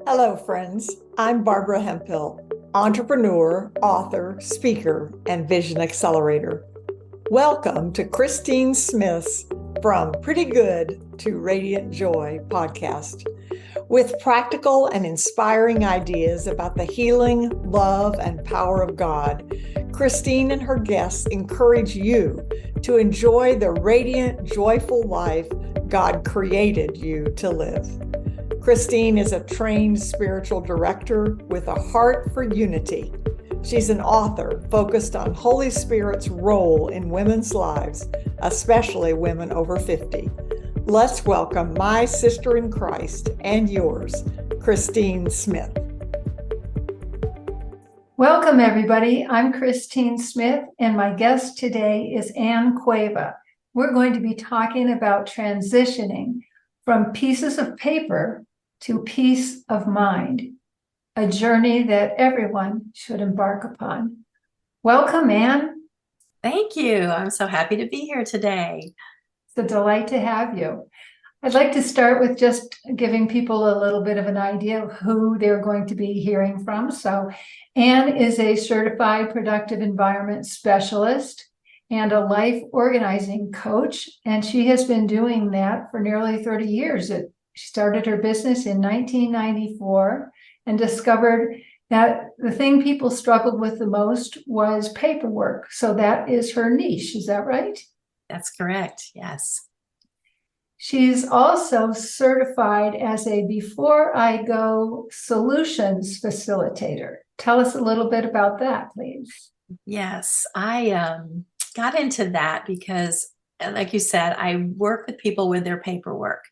Hello, friends. I'm Barbara Hemphill, entrepreneur, author, speaker, and vision accelerator. Welcome to Christine Smith's From Pretty Good to Radiant Joy podcast, with practical and inspiring ideas about the healing, love, and power of God. Christine and her guests encourage you to enjoy the radiant, joyful life God created you to live. Christine is a trained spiritual director with a heart for unity. She's an author focused on Holy Spirit's role in women's lives, especially women over 50. Let's welcome my sister in Christ and yours, Christine Smith. Welcome, everybody. I'm Christine Smith, and my guest today is Ann Cueva. We're going to be talking about transitioning from pieces of paper to peace of mind, a journey that everyone should embark upon. Welcome, Ann. Thank you. I'm so happy to be here today. It's a delight to have you. I'd like to start with just giving people a little bit of an idea of who they're going to be hearing from. So Ann is a certified productive environment specialist and a life organizing coach, and she has been doing that for nearly 30 years. She started her business in 1994 and discovered that the thing people struggled with the most was paperwork. So that is her niche. Is that right? That's correct. Yes. She's also certified as a Before I Go solutions facilitator. Tell us a little bit about that, please. Yes. I got into that because, like you said, I work with people with their paperwork.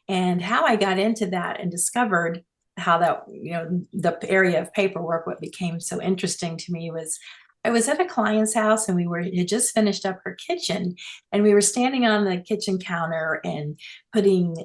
And how I got into that and discovered how that, the area of paperwork, what became so interesting to me was I was at a client's house and had just finished up her kitchen, and we were standing on the kitchen counter and putting,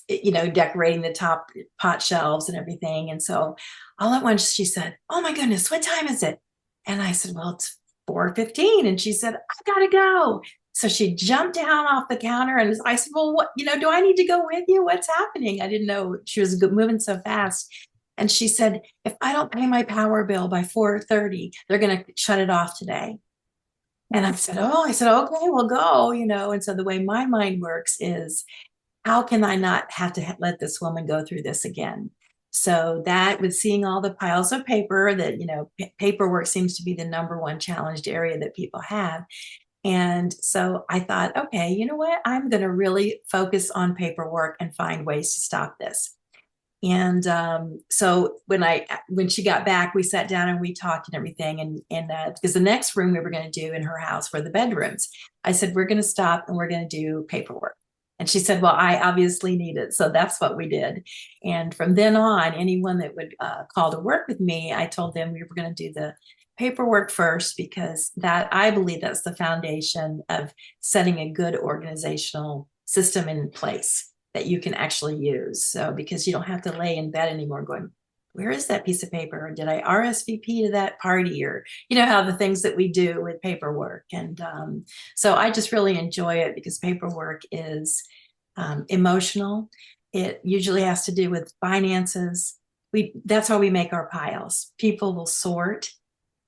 decorating the top pot shelves and everything. And so all at once she said, "Oh my goodness, what time is it?" And I said, "Well, it's 4:15." And she said, "I gotta go." So she jumped down off the counter, and I said, "Well, what, do I need to go with you? What's happening?" I didn't know she was moving so fast. And she said, "If I don't pay my power bill by 4:30, they're going to shut it off today." And I said, "Okay, we'll go," And so the way my mind works is, how can I not have to let this woman go through this again? So that, with seeing all the piles of paper that, paperwork seems to be the number one challenged area that people have. And so I thought, okay, you know what? I'm going to really focus on paperwork and find ways to stop this. And so when she got back, we sat down and we talked and everything. And because the next room we were going to do in her house were the bedrooms. I said, "We're going to stop and we're going to do paperwork." And she said, "Well, I obviously need it." So that's what we did. And from then on, anyone that would call to work with me, I told them we were going to do the paperwork first, because that, I believe, that's the foundation of setting a good organizational system in place that you can actually use. So, because you don't have to lay in bed anymore going, "Where is that piece of paper? Or did I RSVP to that party?" Or, how the things that we do with paperwork. And so I just really enjoy it because paperwork is emotional. It usually has to do with finances. That's how we make our piles. People will sort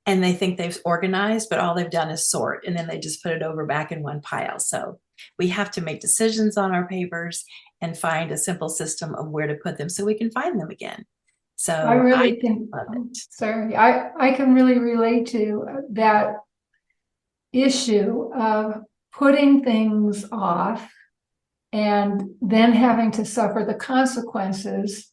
and they think they've organized, but all they've done is sort, and then they just put it over back in one pile. So we have to make decisions on our papers and find a simple system of where to put them so we can find them again. So I can really relate to that issue of putting things off and then having to suffer the consequences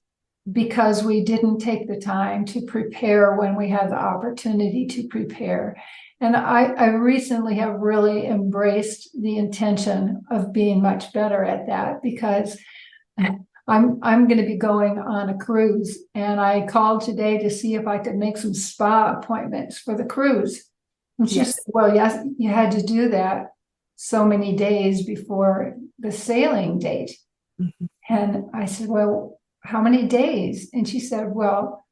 because we didn't take the time to prepare when we had the opportunity to prepare. And I recently have really embraced the intention of being much better at that, because I'm going to be going on a cruise, and I called today to see if I could make some spa appointments for the cruise. And she said, "Well, yes, you had to do that so many days before the sailing date." Mm-hmm. And I said, "Well, how many days?" And she said, "Well,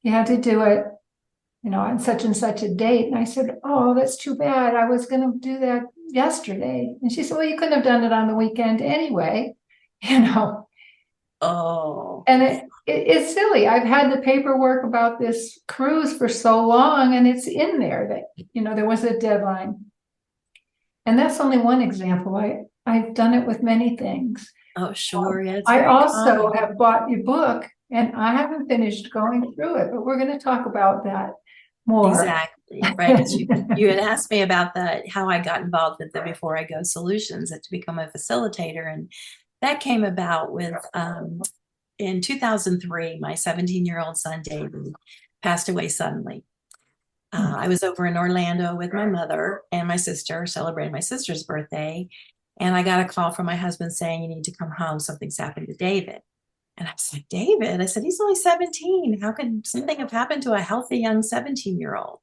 you had to do it, on such and such a date." And I said, "Oh, that's too bad. I was going to do that yesterday." And she said, "Well, you couldn't have done it on the weekend anyway." Oh, And it's silly. I've had the paperwork about this cruise for so long, and it's in there that, there was a deadline. And that's only one example. I've done it with many things. oh, sure. Yeah, it's I very also common. have bought your book, and I haven't finished going through it, but we're going to talk about that more. Exactly, right. Because you had asked me about how I got involved with the Before I Go solutions to become a facilitator. And that came about with in 2003, my 17-year-old son, David, passed away suddenly. I was over in Orlando with my mother and my sister, celebrating my sister's birthday. And I got a call from my husband saying, "You need to come home. Something's happened to David." And I was like, "David?" I said, "He's only 17. How could something have happened to a healthy young 17-year-old?"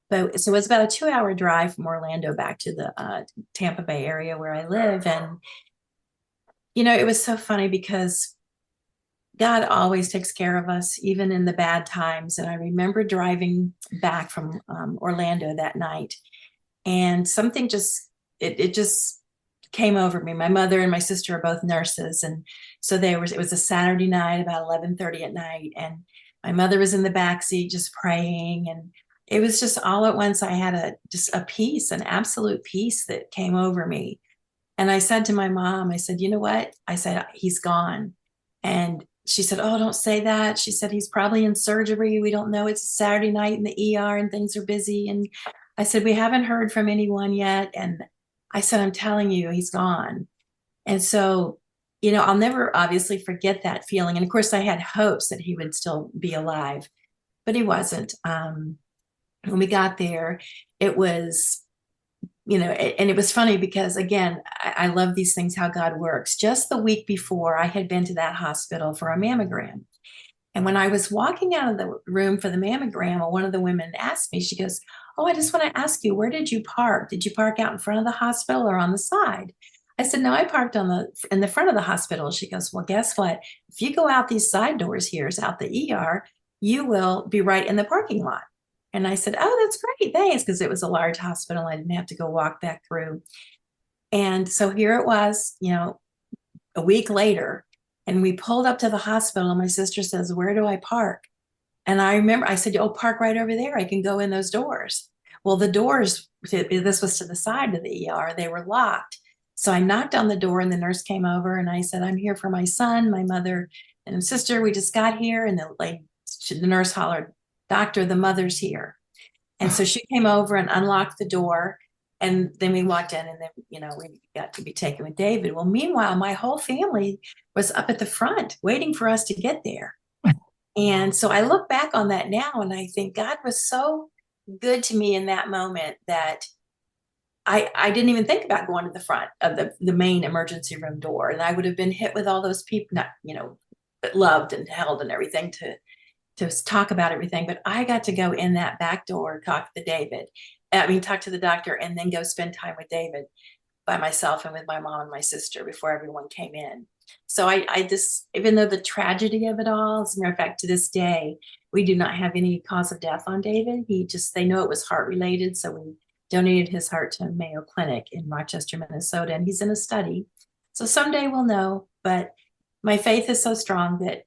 But so it's about a 2-hour drive from Orlando back to the Tampa Bay area where I live. And, it was so funny because God always takes care of us, even in the bad times. And I remember driving back from Orlando that night, and something it just came over me. My mother and my sister are both nurses, and so it was a Saturday night about 11:30 at night, and my mother was in the back seat just praying, and it was just all at once. I had just a peace, an absolute peace that came over me. And I said to my mom, I said, "You know what?" I said, "He's gone." And she said, "Oh, don't say that." She said, "He's probably in surgery. We don't know. It's a Saturday night in the ER and things are busy." And I said, "We haven't heard from anyone yet." And I said, "I'm telling you, he's gone." And so, I'll never obviously forget that feeling. And of course, I had hopes that he would still be alive, but he wasn't. When we got there, it was and it was funny because, again, I love these things, how God works. Just the week before, I had been to that hospital for a mammogram. And when I was walking out of the room for the mammogram, one of the women asked me, she goes, "Oh, I just want to ask you, where did you park? Did you park out in front of the hospital or on the side?" I said, "No, I parked in the front of the hospital." She goes, "Well, guess what? If you go out these side doors here, out the ER, you will be right in the parking lot." And I said, "Oh, that's great. Thanks." Because it was a large hospital. I didn't have to go walk back through. And so here it was, a week later, and we pulled up to the hospital, and my sister says, "Where do I park?" And I remember I said, "Oh, park right over there. I can go in those doors." Well, the doors, this was to the side of the ER, they were locked. So I knocked on the door, and the nurse came over, and I said, "I'm here for my son, my mother and sister. We just got here." And the nurse hollered, "Doctor, the mother's here." And so she came over and unlocked the door. And then we walked in, and then, we got to be taken with David. Well, meanwhile, my whole family was up at the front waiting for us to get there. And so I look back on that now, and I think God was so good to me in that moment that I didn't even think about going to the front of the main emergency room door. And I would have been hit with all those people, not, but loved and held and everything to talk about everything. But I got to go in that back door, talk to the doctor, and then go spend time with David by myself and with my mom and my sister before everyone came in. So I just, even though the tragedy of it all, as a matter of fact, to this day, we do not have any cause of death on David. They know it was heart related. So we donated his heart to Mayo Clinic in Rochester, Minnesota, and he's in a study. So someday we'll know, but my faith is so strong that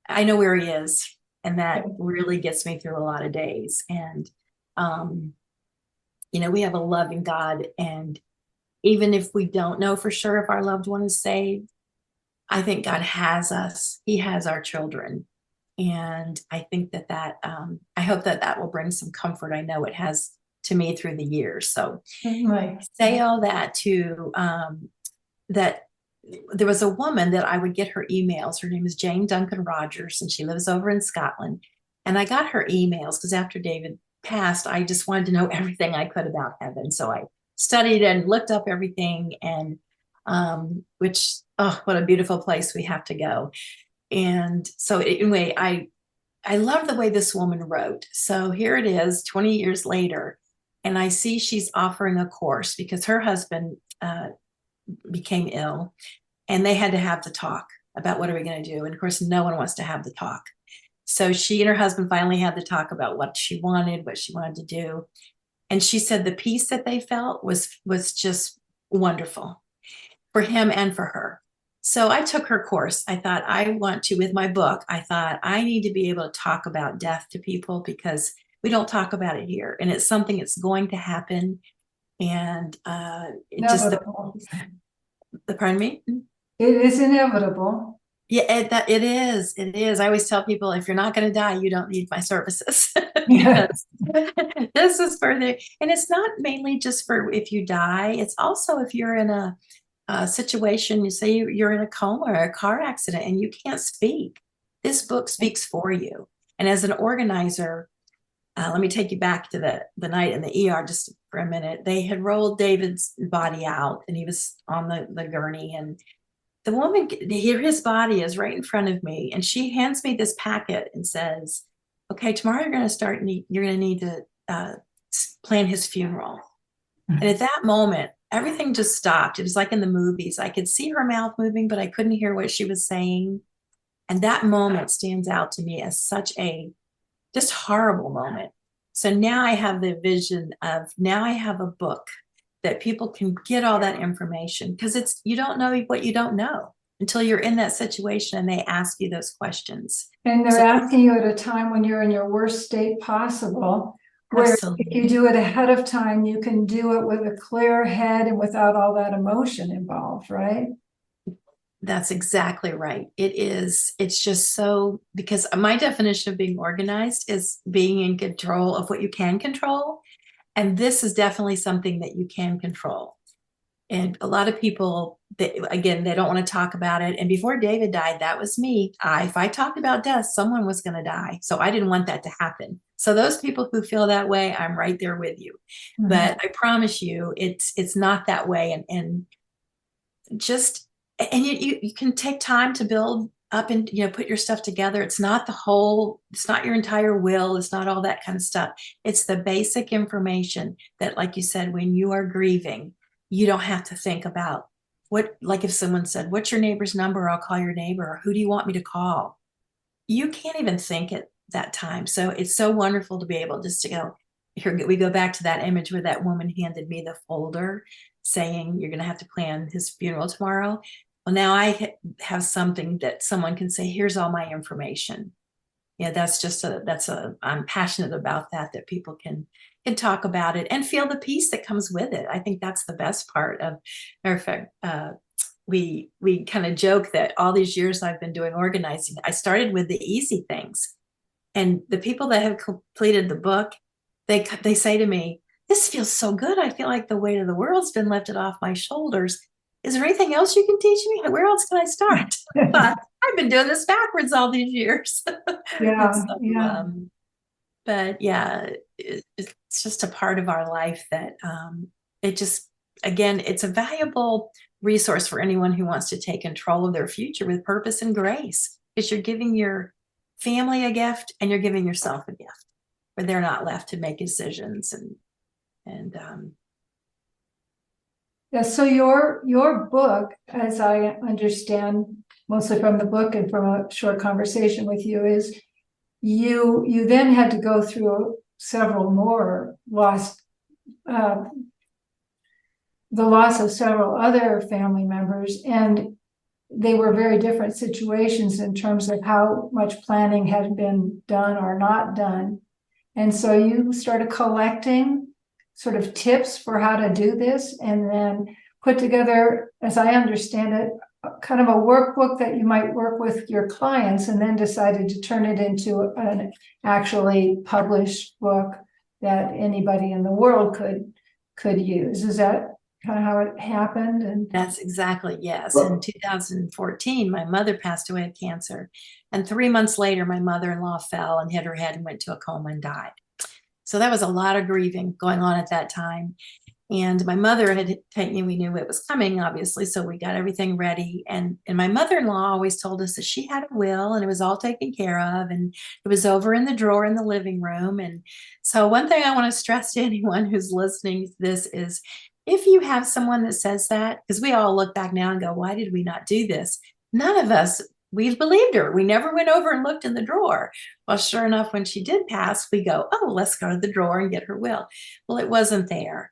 I know where he is. And that really gets me through a lot of days. And, we have a loving God. And even if we don't know for sure if our loved one is saved, I think God has us. He has our children. And I think I hope that will bring some comfort. I know it has to me through the years. So I say all that that there was a woman that I would get her emails. Her name is Jane Duncan Rogers, and she lives over in Scotland. And I got her emails because after David passed, I just wanted to know everything I could about heaven. So I studied and looked up everything, and what a beautiful place we have to go. And so anyway, I love the way this woman wrote. So here it is 20 years later, and I see she's offering a course because her husband became ill, and they had to have the talk about what are we going to do. And of course, no one wants to have the talk. So she and her husband finally had the talk about what she wanted to do. And she said the peace that they felt was just wonderful for him and for her. So I took her course. I thought I want to, with my book, I thought I need to be able to talk about death to people because we don't talk about it here. And it's something that's going to happen. And it just, pardon me? It is inevitable. Yeah, it is. It is. I always tell people if you're not going to die, you don't need my services because this is for the, and it's not mainly just for if you die. It's also if you're in a situation, you say you're in a coma or a car accident and you can't speak. This book speaks for you. And as an organizer, let me take you back to the night in the ER just for a minute. They had rolled David's body out and he was on the gurney, and the woman, here his body is right in front of me, and she hands me this packet and says, okay, tomorrow you're going to need to plan his funeral. And at that moment, everything just stopped. It was like in the movies. I could see her mouth moving, but I couldn't hear what she was saying. And that moment stands out to me as such a just horrible moment. So now I have the vision of, now I have a book that people can get all that information, because it's, you don't know what you don't know until you're in that situation and they ask you those questions. And they're asking you at a time when you're in your worst state possible, where Absolutely. if you do it ahead of time, you can do it with a clear head and without all that emotion involved, right? That's exactly right. It is. It's just so, because my definition of being organized is being in control of what you can control. And this is definitely something that you can control. And a lot of people, again, they don't want to talk about it. And before David died, that was me. If I talked about death, someone was going to die. So I didn't want that to happen. So those people who feel that way, I'm right there with you. Mm-hmm. But I promise you, it's not that way. And just, and you can take time to build up and, put your stuff together. It's not it's not your entire will. It's not all that kind of stuff. It's the basic information that, like you said, when you are grieving, you don't have to think about like if someone said, what's your neighbor's number? I'll call your neighbor. Or who do you want me to call? You can't even think at that time. So it's so wonderful to be able just to go, here, we go back to that image where that woman handed me the folder saying, you're going to have to plan his funeral tomorrow. Well, now I have something that someone can say, here's all my information. Yeah, I'm passionate about that people can talk about it and feel the peace that comes with it. I think that's the best part of, matter of fact, we kind of joke that all these years I've been doing organizing, I started with the easy things. And the people that have completed the book, they say to me, this feels so good. I feel like the weight of the world's been lifted off my shoulders. Is there anything else you can teach me? Where else can I start? But I've been doing this backwards all these years. Yeah, so, yeah. But yeah, it's just a part of our life that it just, again, it's a valuable resource for anyone who wants to take control of their future with purpose and grace, because you're giving your family a gift and you're giving yourself a gift where they're not left to make decisions. And yeah, so your book, as I understand, mostly from the book and from a short conversation with you, is you then had to go through several more the loss of several other family members, and they were very different situations in terms of how much planning had been done or not done. And so you started collecting sort of tips for how to do this, and then put together, as I understand it, kind of a workbook that you might work with your clients, and then decided to turn it into an actually published book that anybody in the world could use. Is that kind of how it happened? And that's exactly, yes. In 2014, my mother passed away of cancer. And 3 months later, my mother-in-law fell and hit her head and went to a coma and died. So that was a lot of grieving going on at that time. And my mother had taken, we knew it was coming, obviously, so we got everything ready. And my mother-in-law always told us that she had a will and it was all taken care of, and it was over in the drawer in the living room. And so one thing I want to stress to anyone who's listening to this is, if you have someone that says that, because we all look back now and go, why did we not do this? None of us, we believed her. We never went over and looked in the drawer. Well, sure enough, when she did pass, we go, oh, let's go to the drawer and get her will. Well, it wasn't there.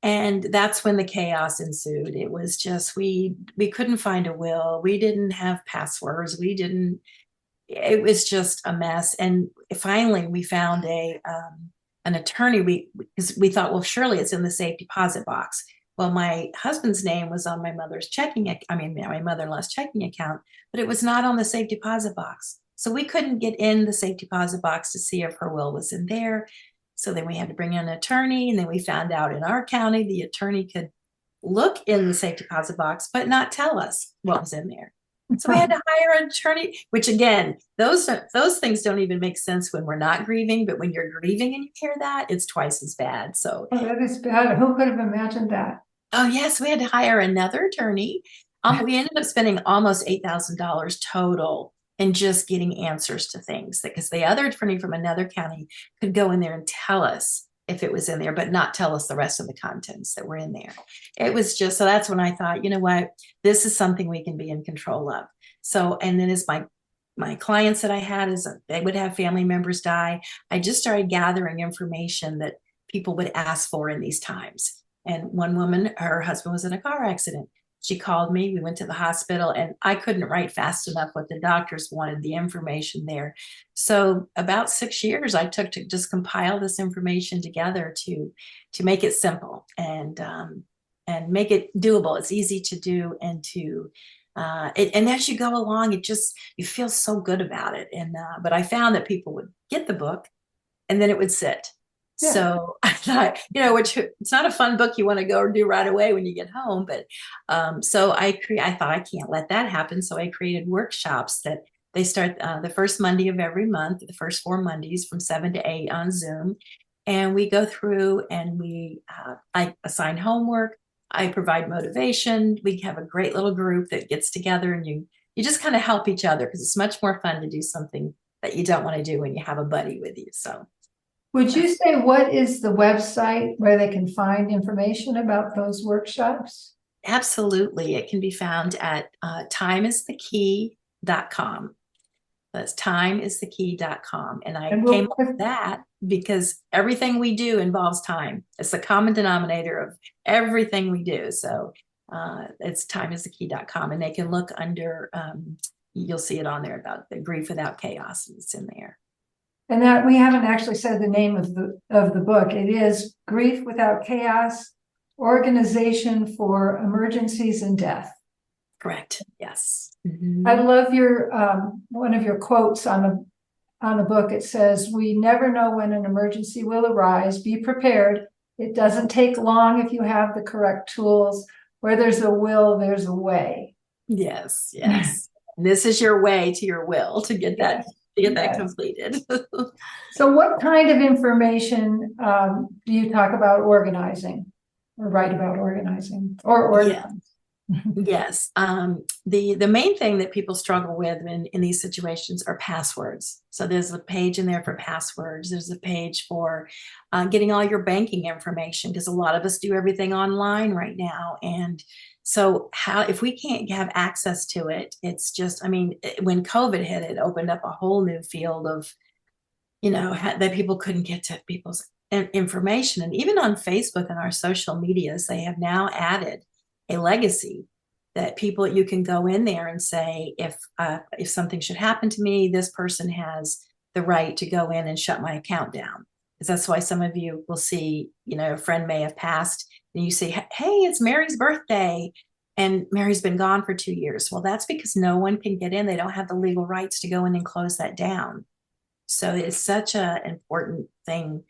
And that's when the chaos ensued. It was just, we couldn't find a will. We didn't have passwords. It was just a mess. And finally we found an attorney. Because we thought, well, surely it's in the safe deposit box. Well, my husband's name was on my mother's my mother-in-law's checking account, but it was not on the safe deposit box. So we couldn't get in the safe deposit box to see if her will was in there. So then we had to bring in an attorney. And then we found out in our county, the attorney could look in the safe deposit box, but not tell us what was in there. So we had to hire an attorney, which again, those things don't even make sense when we're not grieving, but when you're grieving and you hear that, it's twice as bad. So that is bad. Who could have imagined that? oh yes, we had to hire another attorney. We ended up spending almost $8,000 total in just getting answers to things, because the other attorney from another county could go in there and tell us if it was in there, but not tell us the rest of the contents that were in there. It was just, so that's when I thought, you know what, this is something we can be in control of. So, and then as my clients that I had, is they would have family members die, I just started gathering information that people would ask for in these times. And one woman, her husband was in a car accident. She called me, we went to the hospital, and I couldn't write fast enough what the doctors wanted, the information there. So about 6 years I took to just compile this information together to make it simple and make it doable. It's easy to do, and and as you go along, you feel so good about it. And but I found that people would get the book and then it would sit. Yeah. So I thought, which it's not a fun book you want to go do right away when you get home. But so I thought I can't let that happen. So I created workshops that they start the first Monday of every month, the first 4 Mondays from 7 to 8 on Zoom. And we go through and I assign homework. I provide motivation. We have a great little group that gets together, and you just kind of help each other, because it's much more fun to do something that you don't want to do when you have a buddy with you. So. Would you say what is the website where they can find information about those workshops? Absolutely. It can be found at timeisthekey.com. That's timeisthekey.com. And I came up with that because everything we do involves time. It's the common denominator of everything we do. So it's timeisthekey.com. And they can look under, you'll see it on there about the Grief Without Chaos. It's in there. And that we haven't actually said the name of the book. It is Grief Without Chaos, Organization for Emergencies and Death. Correct. Yes. Mm-hmm. I love your one of your quotes on the book. It says, "We never know when an emergency will arise. Be prepared. It doesn't take long if you have the correct tools. Where there's a will, there's a way." Yes. Yes. This is your way to your will to get that. To get that completed. So what kind of information do you talk about organizing or write about organizing or organize? Yes. The main thing that people struggle with in these situations are passwords. So there's a page in there for passwords. There's a page for getting all your banking information, because a lot of us do everything online right now. And so if we can't have access to it, it's just, when COVID hit, it opened up a whole new field of, that people couldn't get to people's information. And even on Facebook and our social medias, they have now added a legacy that you can go in there and say, if something should happen to me, this person has the right to go in and shut my account down. Because that's why some of you will see, a friend may have passed, and you say, hey, it's Mary's birthday, and Mary's been gone for 2 years. Well, that's because no one can get in. They don't have the legal rights to go in and close that down. So it's such an important thing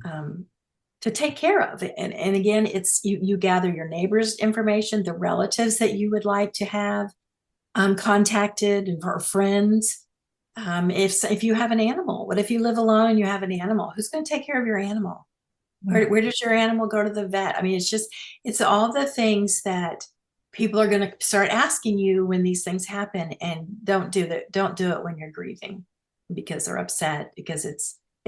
to take care of. And again, it's you gather your neighbors' information, the relatives that you would like to have contacted, or friends. If you have an animal, what if you live alone and you have an animal? Who's going to take care of your animal? Where does your animal go to the vet? It's all the things that people are going to start asking you when these things happen, and don't do it when you're grieving, because they're upset, because it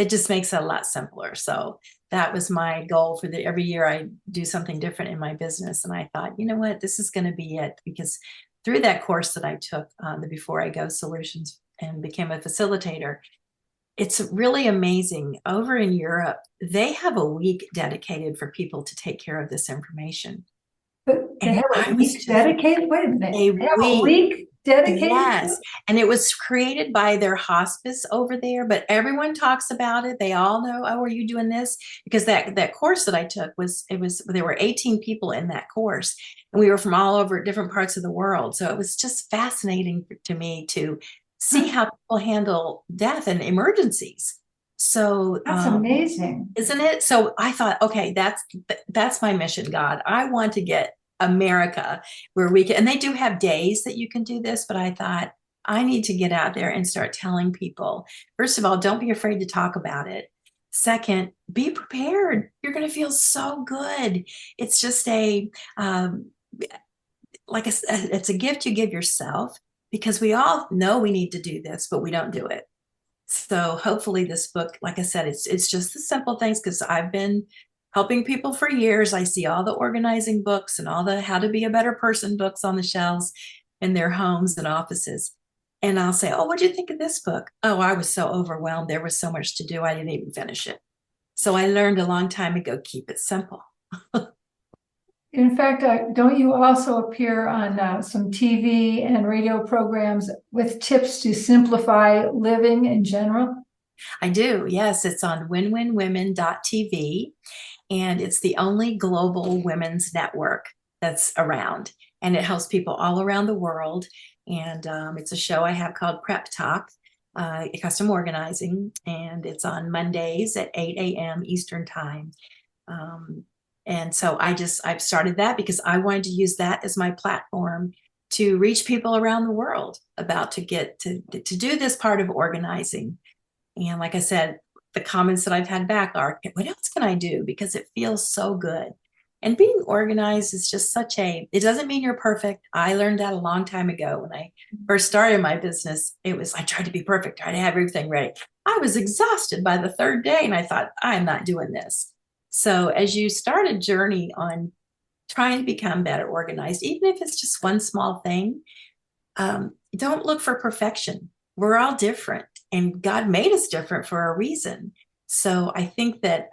just makes it a lot simpler. So that was my goal for every year I do something different in my business. And I thought, you know what, this is going to be it, because through that course that I took, the Before I Go Solutions, and became a facilitator, It's really amazing. Over in Europe, they have a week dedicated for people to take care of this information. But they And have I a was week just dedicated? Wait a minute. a They have a week. week dedicated to Yes. it? And it was created by their hospice over there, but everyone talks about it. They all know, oh, are you doing this? Because that course that I took there were 18 people in that course, and we were from all over different parts of the world. So it was just fascinating to me to see how people handle death and emergencies. So That's amazing. isn't it? So I thought, okay, that's my mission, God. I want to get America where we can, and they do have days that you can do this, but I thought I need to get out there and start telling people. First of all, don't be afraid to talk about it. Second, be prepared. You're going to feel so good. It's just it's a gift you give yourself, because we all know we need to do this, but we don't do it. So hopefully this book, like I said, it's just the simple things, because I've been helping people for years. I see all the organizing books and all the how to be a better person books on the shelves in their homes and offices. And I'll say, oh, what do you think of this book? Oh, I was so overwhelmed. There was so much to do. I didn't even finish it. So I learned a long time ago, keep it simple. In fact, don't you also appear on some TV and radio programs with tips to simplify living in general? I do. Yes, it's on winwinwomen.tv, and it's the only global women's network that's around, and it helps people all around the world. And it's a show I have called Prep Talk, Custom Organizing, and it's on Mondays at 8 a.m. Eastern Time. And so I've started that because I wanted to use that as my platform to reach people around the world about to get to do this part of organizing. And like I said, the comments that I've had back are, what else can I do? Because it feels so good. And being organized is just it doesn't mean you're perfect. I learned that a long time ago when I first started my business. I tried to be perfect, tried to have everything ready. I was exhausted by the third day, and I thought, I'm not doing this. So as you start a journey on trying to become better organized, even if it's just one small thing, don't look for perfection. We're all different, and God made us different for a reason. So I think that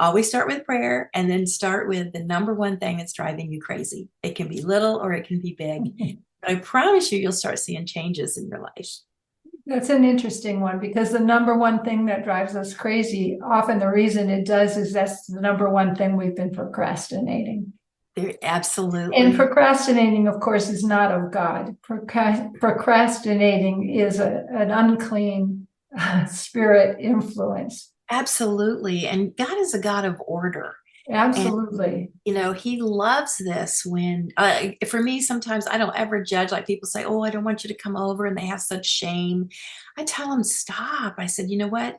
always start with prayer, and then start with the number one thing that's driving you crazy. It can be little or it can be big. But I promise you'll start seeing changes in your life. That's an interesting one, because the number one thing that drives us crazy, often the reason it does is that's the number one thing we've been procrastinating. They're absolutely. And procrastinating, of course, is not of God. Procrastinating is an unclean spirit influence. Absolutely. And God is a God of order. Absolutely. And, he loves this when, for me, sometimes I don't ever judge. Like people say, oh, I don't want you to come over, and they have such shame. I tell them, stop. I said, you know what?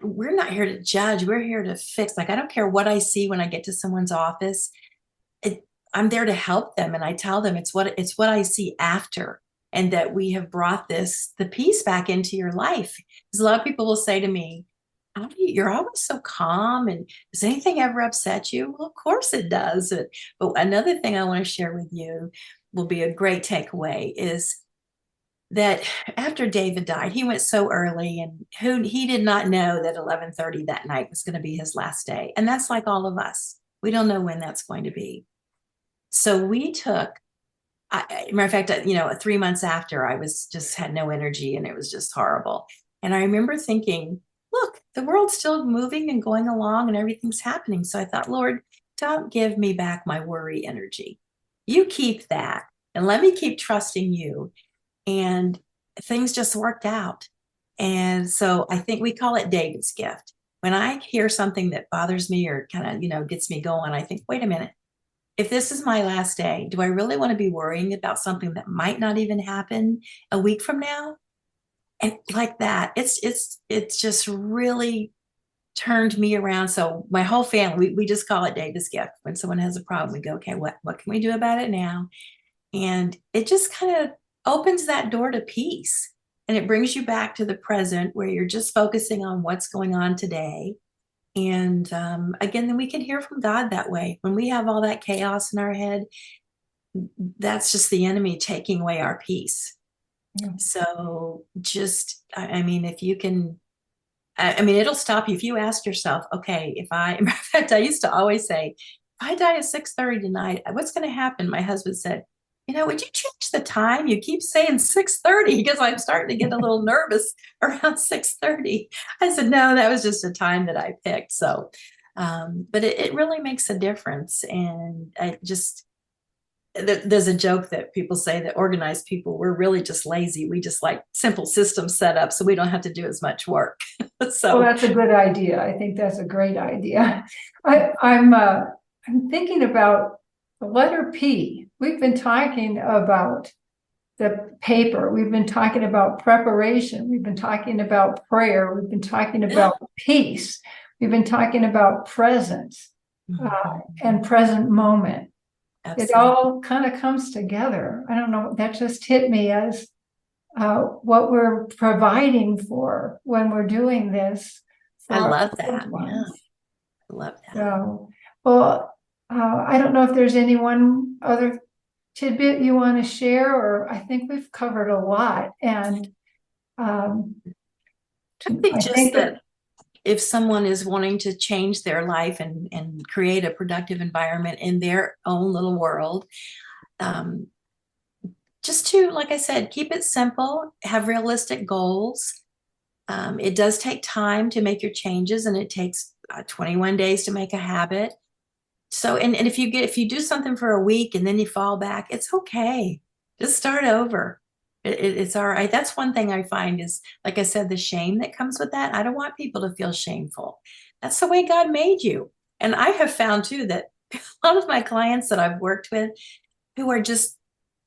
We're not here to judge. We're here to fix. Like, I don't care what I see when I get to someone's office. I'm there to help them. And I tell them it's what I see after, and that we have brought the peace back into your life. Because a lot of people will say to me, you're always so calm, and does anything ever upset you? Well, of course it does. But another thing I want to share with you will be a great takeaway is that after David died, he went so early, and he did not know that 11:30 that night was going to be his last day. And that's like all of us. We don't know when that's going to be. So we took, matter of fact, 3 months after, I had no energy, and it was just horrible. And I remember thinking, look, the world's still moving and going along, and everything's happening. So I thought, Lord, don't give me back my worry energy. You keep that, and let me keep trusting you. And things just worked out. And so I think we call it David's gift. When I hear something that bothers me or kind of, gets me going, I think, wait a minute. If this is my last day, do I really want to be worrying about something that might not even happen a week from now? And like that, it's just really turned me around. So my whole family, we just call it David's gift. When someone has a problem, we go, okay, what can we do about it now? And it just kind of opens that door to peace, and it brings you back to the present, where you're just focusing on what's going on today. And again, then we can hear from God that way. When we have all that chaos in our head, that's just the enemy taking away our peace. Yeah. So just, I mean, if you can, I mean, it'll stop you if you ask yourself, okay, in fact, I used to always say, if I die at 6:30 tonight, what's going to happen? My husband said, would you change the time? You keep saying 6:30 because I'm starting to get a little nervous around 6:30. I said, no, that was just a time that I picked. So, but it really makes a difference. And there's a joke that people say that organized people, we're really just lazy. We just like simple systems set up so we don't have to do as much work. So that's a good idea. I think that's a great idea. I'm thinking about the letter P. We've been talking about the paper. We've been talking about preparation. We've been talking about prayer. We've been talking about peace. We've been talking about presence and present moment. Absolutely. It all kind of comes together. I don't know. That just hit me as what we're providing for when we're doing this. I love that. Yeah. I love that. So, well, I don't know if there's any one other tidbit you want to share, or I think we've covered a lot. And I think that if someone is wanting to change their life and create a productive environment in their own little world, just to, like I said, keep it simple, have realistic goals. It does take time to make your changes, and it takes 21 days to make a habit. So, and if you do something for a week and then you fall back, it's okay. Just start over. It's all right. That's one thing I find is, like I said, the shame that comes with that. I don't want people to feel shameful. That's the way God made you. And I have found too that a lot of my clients that I've worked with who are just,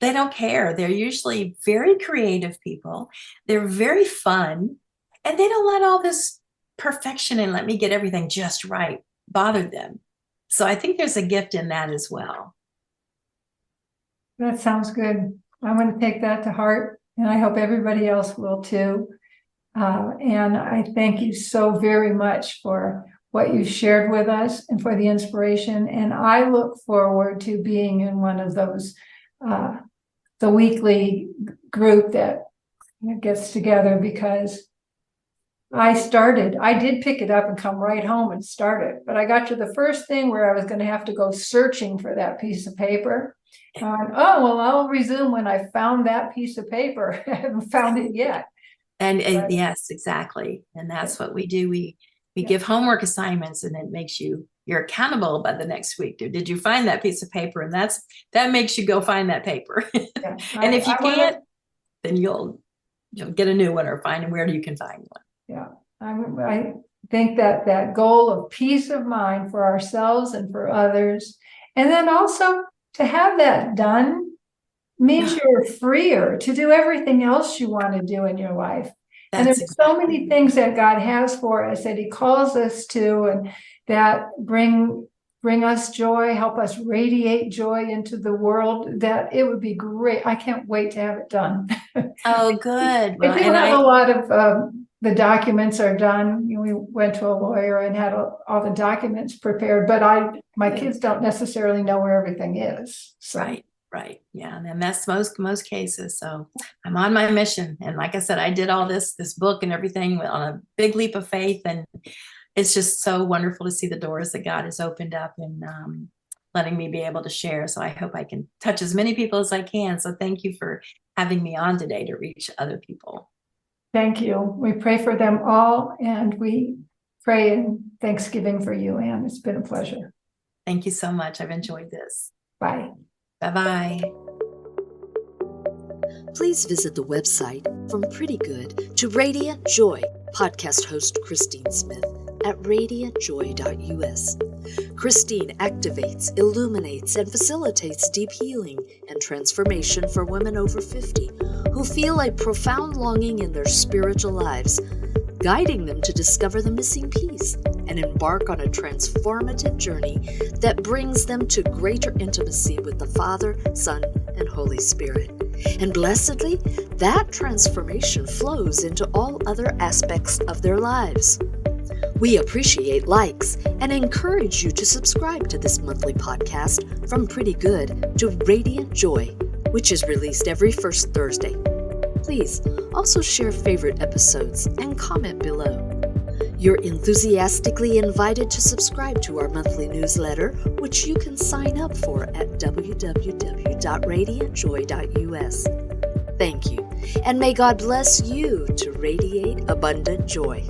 they don't care. They're usually very creative people. They're very fun, and they don't let all this perfection and let me get everything just right bother them. So I think there's a gift in that as well. That sounds good. I'm going to take that to heart, and I hope everybody else will too. And I thank you so very much for what you shared with us and for the inspiration. And I look forward to being in one of those, the weekly group that gets together, because I did pick it up and come right home and start it. But I got to the first thing where I was going to have to go searching for that piece of paper. I'll resume when I found that piece of paper. I haven't found it yet. And yes, exactly. And that's what we do. We give homework assignments, and it makes you're accountable by the next week. Did you find that piece of paper? And that makes you go find that paper. Yeah. And if you can't, then you'll get a new one or find where you can find one. Yeah. I think that goal of peace of mind for ourselves and for others, and then also to have that done means you're freer to do everything else you want to do in your life. And there's so many things that God has for us that He calls us to, and that bring us joy, help us radiate joy into the world. That it would be great. I can't wait to have it done. Oh, good. Well, I have a lot of the documents are done. We went to a lawyer and had all the documents prepared, but my kids don't necessarily know where everything is. So. Right. Yeah. And that's most cases. So I'm on my mission. And like I said, I did all this book and everything on a big leap of faith. And it's just so wonderful to see the doors that God has opened up and letting me be able to share. So I hope I can touch as many people as I can. So thank you for having me on today to reach other people. Thank you. We pray for them all, and we pray in thanksgiving for you, Anne. It's been a pleasure. Thank you so much. I've enjoyed this. Bye. Bye-bye. Please visit the website From Pretty Good to Radiant Joy, podcast host Christine Smith at radiantjoy.us. Christine activates, illuminates, and facilitates deep healing and transformation for women over 50 who feel a profound longing in their spiritual lives, guiding them to discover the missing piece and embark on a transformative journey that brings them to greater intimacy with the Father, Son, and Holy Spirit. And blessedly, that transformation flows into all other aspects of their lives. We appreciate likes and encourage you to subscribe to this monthly podcast From Pretty Good to Radiant Joy, which is released every first Thursday. Please also share favorite episodes and comment below. You're enthusiastically invited to subscribe to our monthly newsletter, which you can sign up for at www.radiantjoy.us. Thank you, and may God bless you to radiate abundant joy.